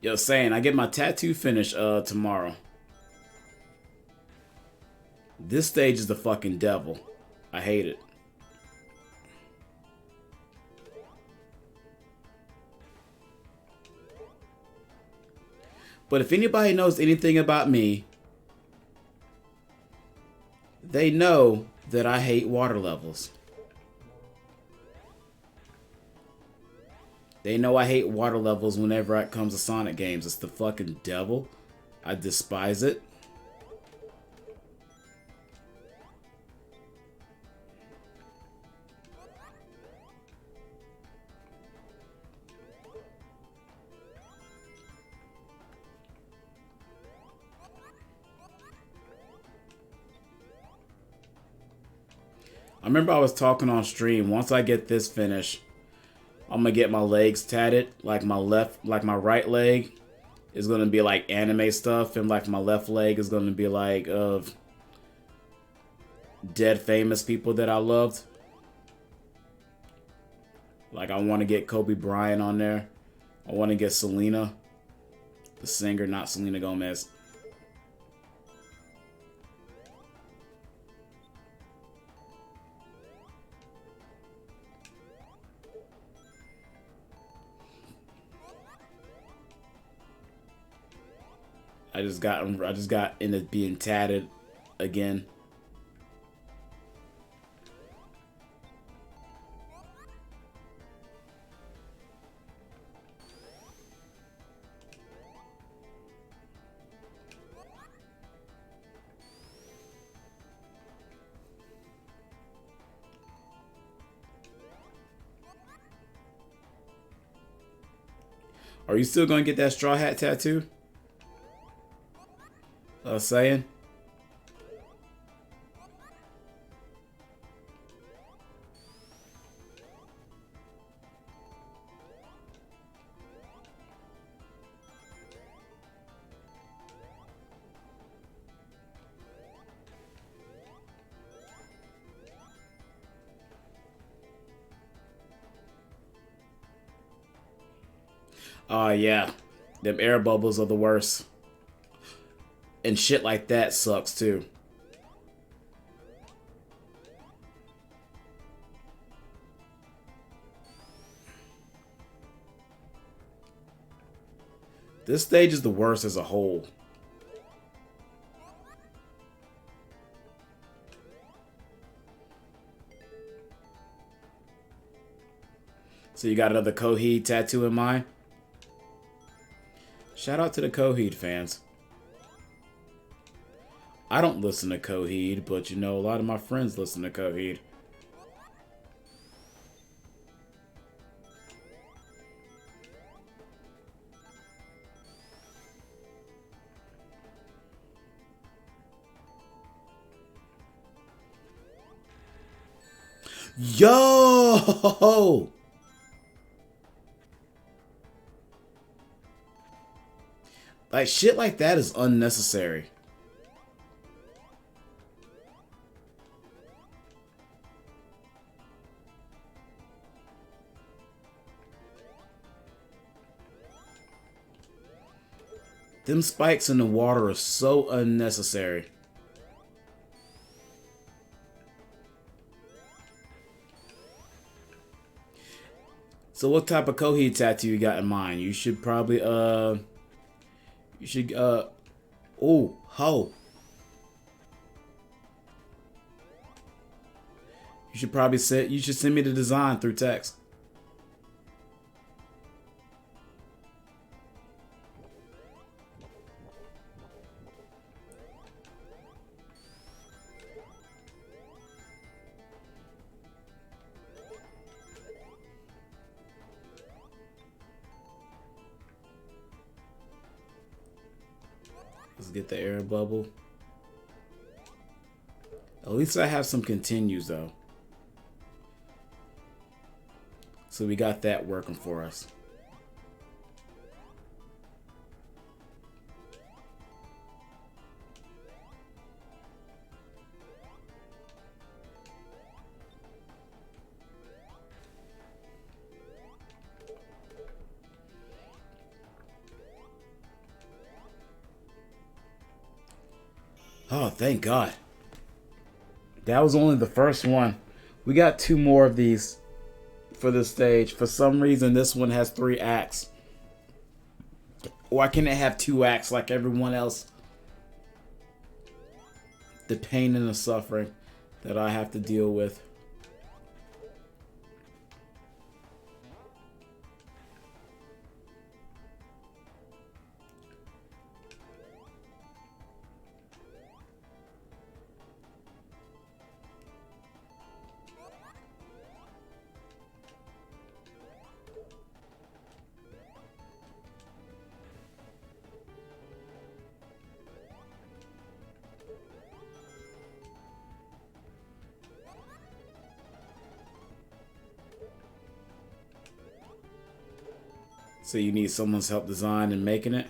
Yo, saying I get my tattoo finished tomorrow. This stage is the fucking devil. I hate it. But if anybody knows anything about me, they know that I hate water levels. They know I hate water levels whenever it comes to Sonic games. It's the fucking devil. I despise it. I remember I was talking on stream. Once I get this finished, I'm gonna get my legs tatted. Like my right leg is gonna be like anime stuff, and like my left leg is gonna be like of dead famous people that I loved. Like I want to get Kobe Bryant on there. I want to get Selena, the singer, not Selena Gomez. I just got into being tatted again. Are you still gonna get that straw hat tattoo? Saying? Yeah. Them air bubbles are the worst. And shit like that sucks too. This stage is the worst as a whole. So you got another Coheed tattoo in mind? Shout out to the Coheed fans. I don't listen to Coheed, but you know, a lot of my friends listen to Coheed. Yo! Like, shit like that is unnecessary. Them spikes in the water are so unnecessary. So what type of Coheed tattoo you got in mind? You should probably, oh, ho. You should send me the design through text. Let's get the air bubble. At least I have some continues though. So we got that working for us. Oh, thank God. That was only the first one. We got 2 more of these for this stage. For some reason, this one has 3 acts. Why can't it have 2 acts like everyone else? The pain and the suffering that I have to deal with. So you need someone's help design and making it?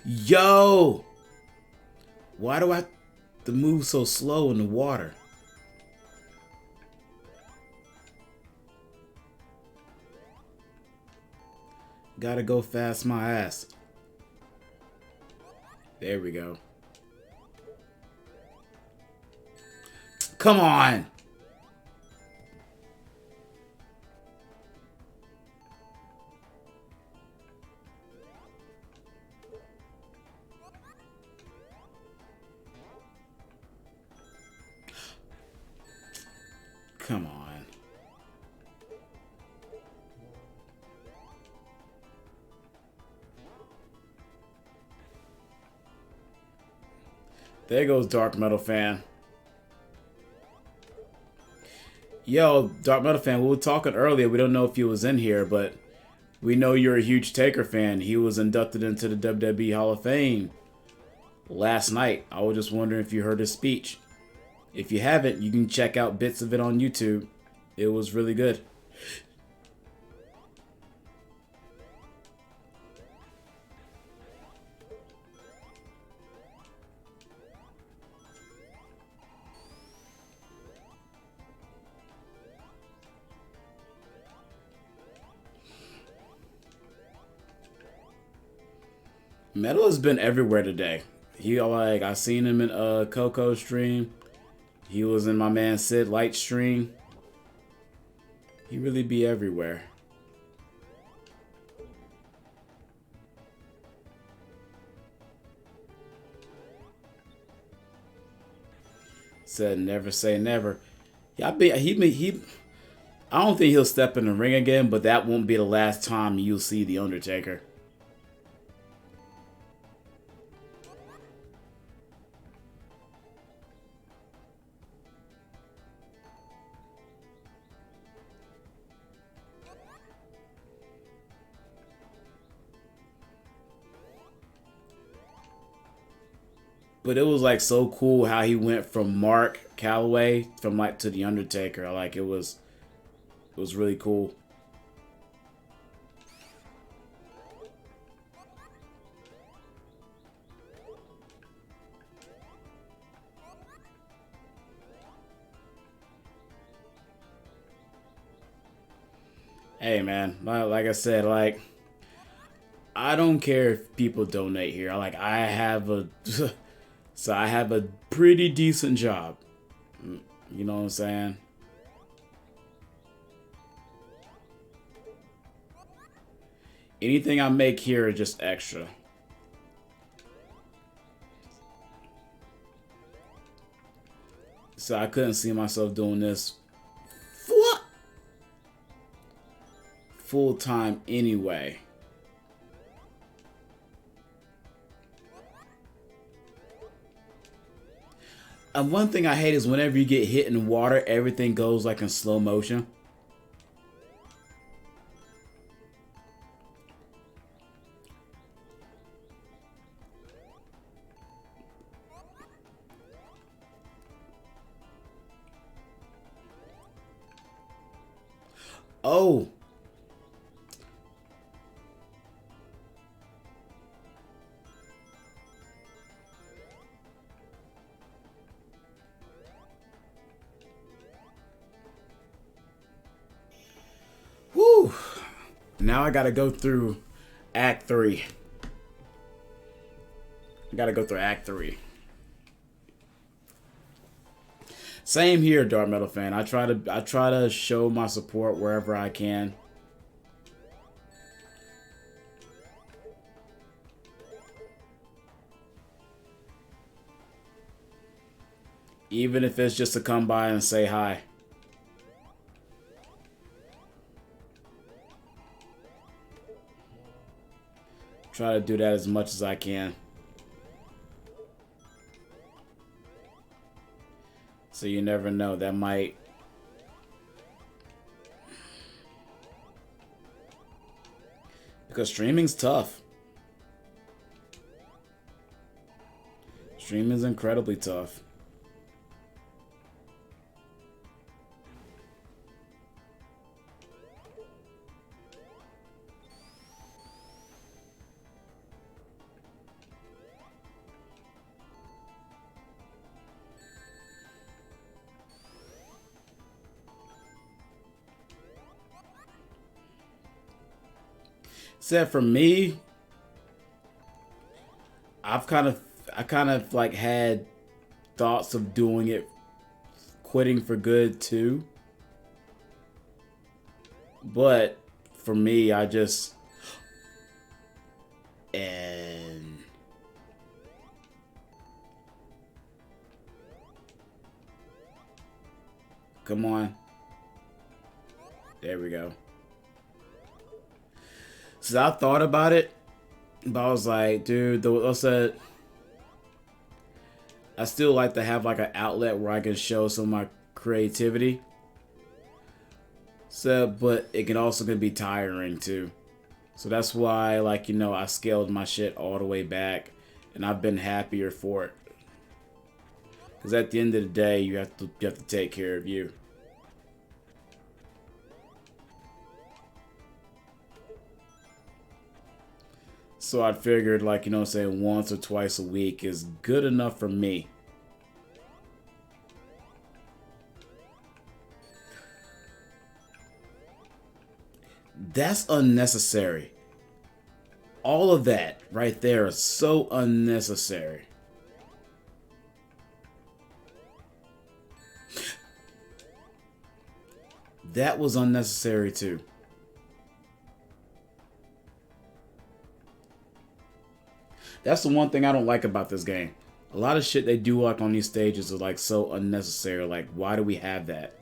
Yo! Why do I have to move so slow in the water? Gotta go fast my ass. There we go. Come on! Come on. There goes Dark Metal Fan. Yo, Dark Metal Fan, we were talking earlier. We don't know if he was in here, but we know you're a huge Taker fan. He was inducted into the WWE Hall of Fame last night. I was just wondering if you heard his speech. If you haven't, you can check out bits of it on YouTube. It was really good. Metal has been everywhere today. I seen him in Coco's stream. He was in my man Sid Light stream. He really be everywhere. Said never say never. Yeah, I don't think he'll step in the ring again, but that won't be the last time you'll see the Undertaker. But it was like so cool how he went from Mark Calloway to the Undertaker. Like it was really cool. Hey man, like I said, like I don't care if people donate here. I have a so I have a pretty decent job. You know what I'm saying? Anything I make here is just extra. So I couldn't see myself doing this full time anyway. And one thing I hate is whenever you get hit in water, everything goes like in slow motion. Oh. Whew. Now I gotta go through Act 3. I gotta go through Act 3. Same here, Dark Metal fan. I try to show my support wherever I can. Even if it's just to come by and say hi. Try to do that as much as I can. So you never know. That might... Because streaming's tough. Streaming's incredibly tough. Said for me, I kind of like had thoughts of doing it, quitting for good too. But for me, I just and come on, there we go. So I thought about it, but I was like, dude, I still like to have like an outlet where I can show some of my creativity. So, but it can also be tiring too. So that's why, like, you know, I scaled my shit all the way back, and I've been happier for it. Because at the end of the day, you have to take care of you. So I figured, like, you know what I'm saying, once or twice a week is good enough for me. That's unnecessary. All of that right there is so unnecessary. That was unnecessary too. That's the one thing I don't like about this game. A lot of shit they do like on these stages is like so unnecessary. Like, why do we have that?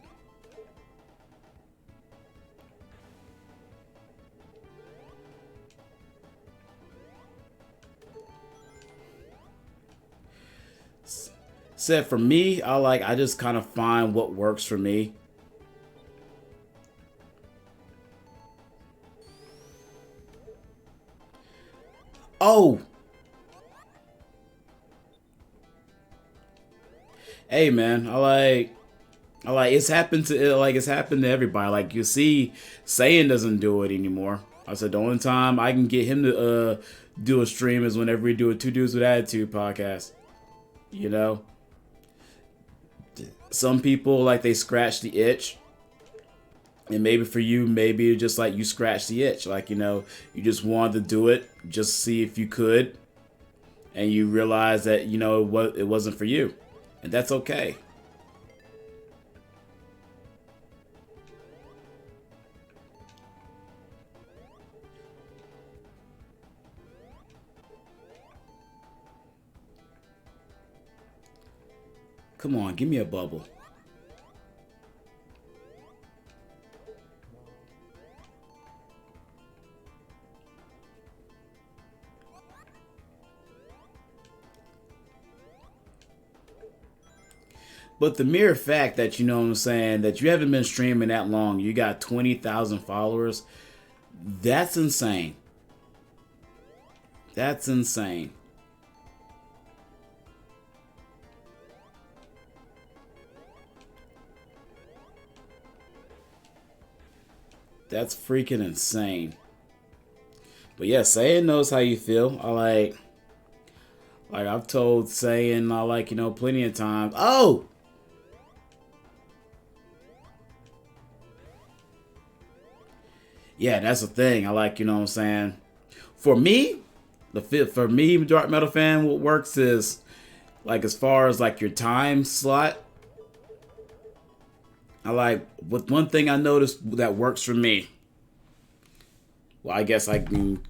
Said for me, I just kind of find what works for me. Oh! Hey man, I like it's happened to everybody. Like, you see, Saiyan doesn't do it anymore. I said the only time I can get him to do a stream is whenever we do a Two Dudes with Attitude podcast. You know? Some people, like, they scratch the itch. And maybe for you, maybe it's just like you scratch the itch. Like, you know, you just wanted to do it, just see if you could. And you realize that, you know, it wasn't for you. And that's okay. Come on, give me a bubble. But the mere fact that, you know what I'm saying, that you haven't been streaming that long, you got 20,000 followers, that's insane. That's insane. That's freaking insane. But yeah, Saiyan knows how you feel. Like I've told Saiyan, you know, plenty of times. Oh! Yeah, that's the thing. You know what I'm saying? For me, for me, Dark Metal Fan, what works is like as far as like your time slot. I like with one thing I noticed that works for me. Well, I guess I can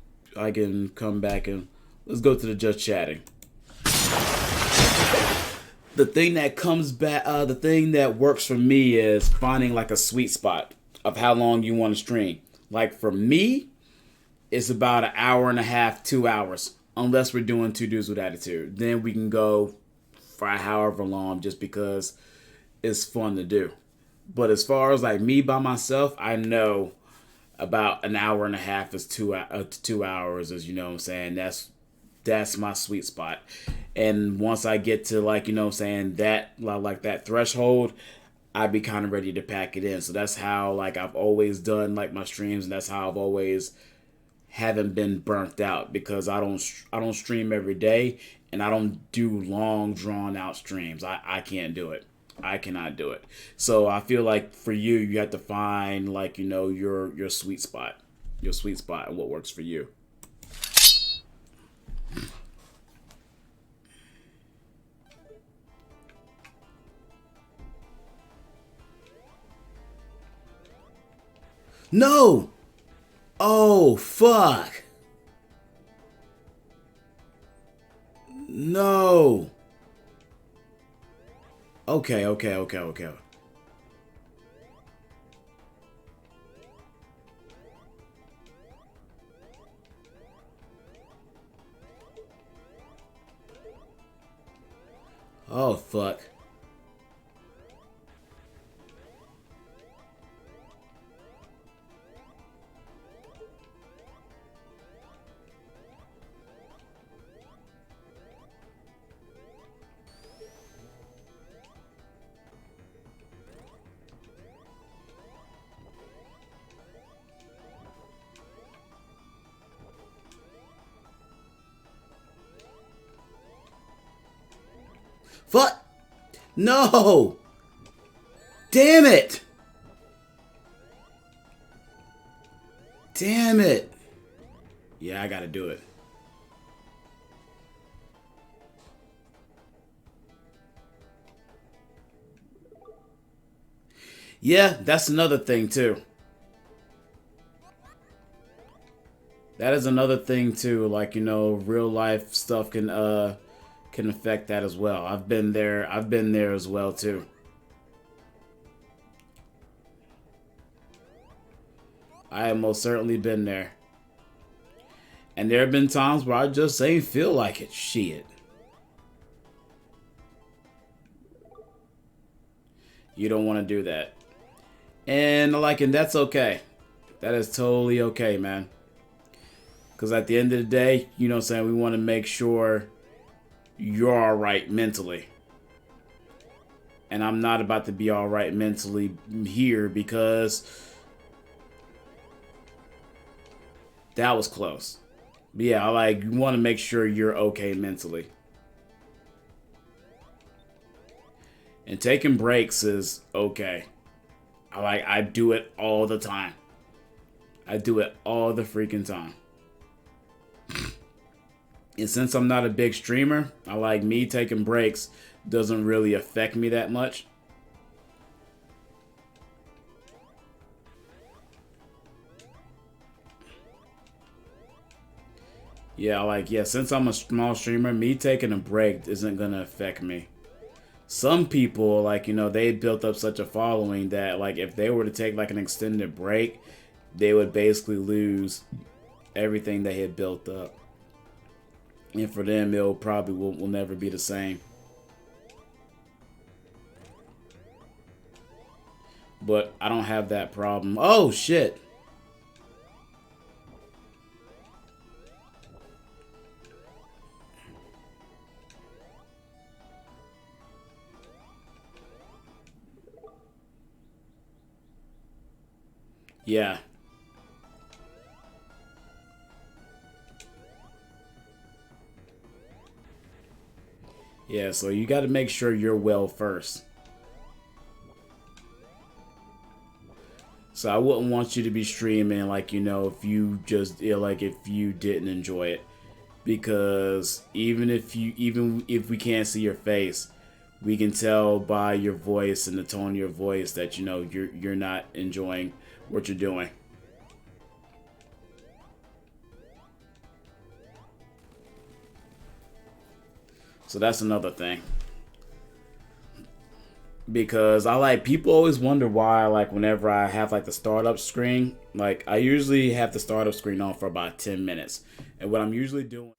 come back and let's go to the just chatting. The thing that comes back, the thing that works for me is finding like a sweet spot of how long you want to stream. Like for me, it's about an hour and a half, 2 hours, unless we're doing Two Dudes with Attitude. Then we can go for however long, just because it's fun to do. But as far as like me by myself, I know about an hour and a half is 2 hours, as you know what I'm saying. That's my sweet spot. And once I get to like, you know what I'm saying, that like that threshold, I'd be kind of ready to pack it in. So that's how like I've always done like my streams, and that's how I've always haven't been burnt out, because I don't stream every day, and I don't do long drawn out streams. I can't do it. I cannot do it. So I feel like for you, you have to find like, you know, your sweet spot, and what works for you. No. Oh fuck. No. Okay. Oh fuck. Fuck. No. Damn it. Damn it. Yeah, I gotta do it. Yeah, that's another thing too. That is another thing too. Like, you know, real life stuff can affect that as well. I've been there. I've been there as well too. I have most certainly been there. And there have been times where I just ain't feel like it. Shit. You don't want to do that. And that's okay. That is totally okay, man. Because at the end of the day, you know what I'm saying, we want to make sure you're alright mentally. And I'm not about to be alright mentally here, because that was close. But yeah, you want to make sure you're okay mentally. And taking breaks is okay. I do it all the time. I do it all the freaking time. And since I'm not a big streamer, me taking breaks doesn't really affect me that much. Yeah, since I'm a small streamer, me taking a break isn't gonna affect me. Some people, they built up such a following that, if they were to take, an extended break, they would basically lose everything they had built up. And for them, it'll probably will never be the same. But I don't have that problem. Oh, shit. Yeah. Yeah, so you got to make sure you're well first. So I wouldn't want you to be streaming like, you know, if you just like if you didn't enjoy it, because even if we can't see your face, we can tell by your voice and the tone of your voice that, you know, you're not enjoying what you're doing. So that's another thing. Because I like, people always wonder why, like, whenever I have like the startup screen, like I usually have the startup screen on for about 10 minutes. And what I'm usually doing